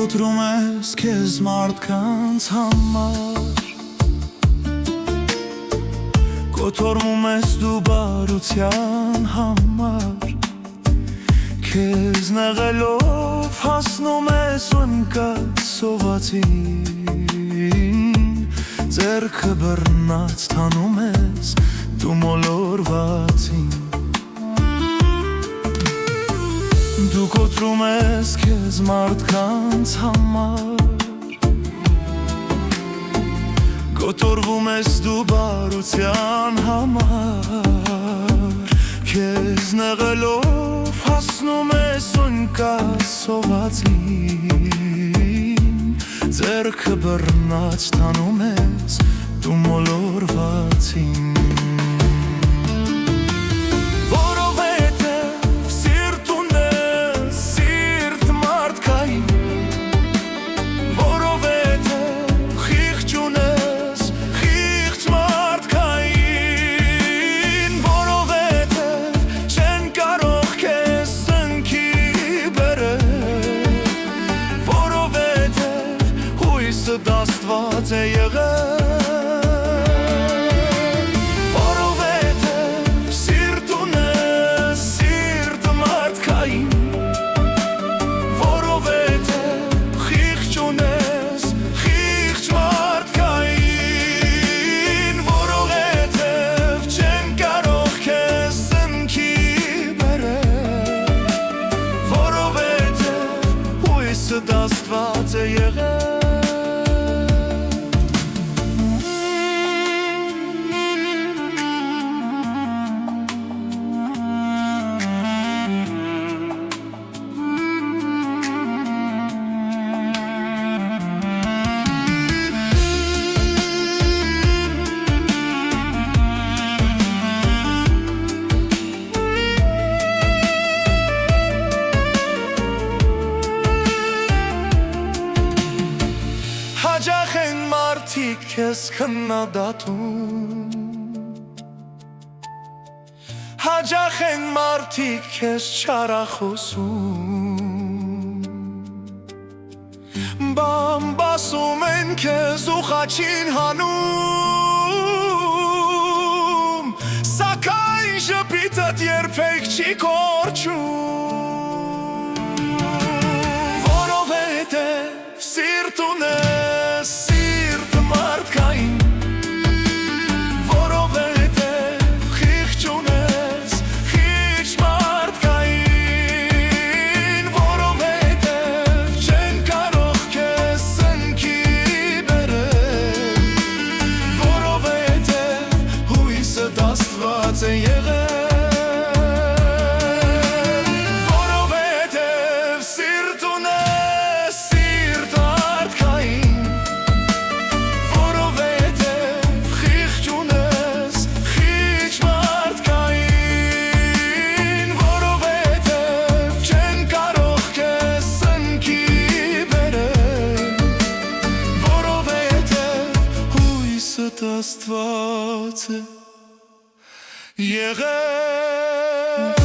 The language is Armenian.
կոտրում ես քեզ մարդկանց համար, կոթորվում ես դու բարության համար, քեզ նեղելով հասնում ես ու ընկած սովածին, ձեռքը բռնած թանում ես դու մոլորվածին, դու կոտրում ես քեզ մարդկանց համար, կոթորվում ես դու բարության համար, քեզ նեղելով հասնում ես ու ընկած սովածին, ձեռքը բռնած թանում ես դու մոլորվածին, դաստված է եղել, որովհետև սիրտ ունես սիրտ մարդկային, որովհետև խիղճ ունես խիղճ մարդկային, որովհետև չեմ կարող քեզ սնքի բերել, որովհետև հույսը դաստված է եղել, հաճախ են մարդիկ քեզ քննադատում, հաճախ են մարդիկ քեզ չարախոսում, բամբասում են քեզ ու խաչին հանում, սակայն ժպիտդ երբեք չի կորչում, որովհետև սիրտ ունես սիրտ մարդկային, որովհետև խիղճ ունես խիղճ մարդկային, որովհետև չեն կարող քեզ սնքի բերել, որովհետև հույսը դաստված է եղել, դաստված է եղել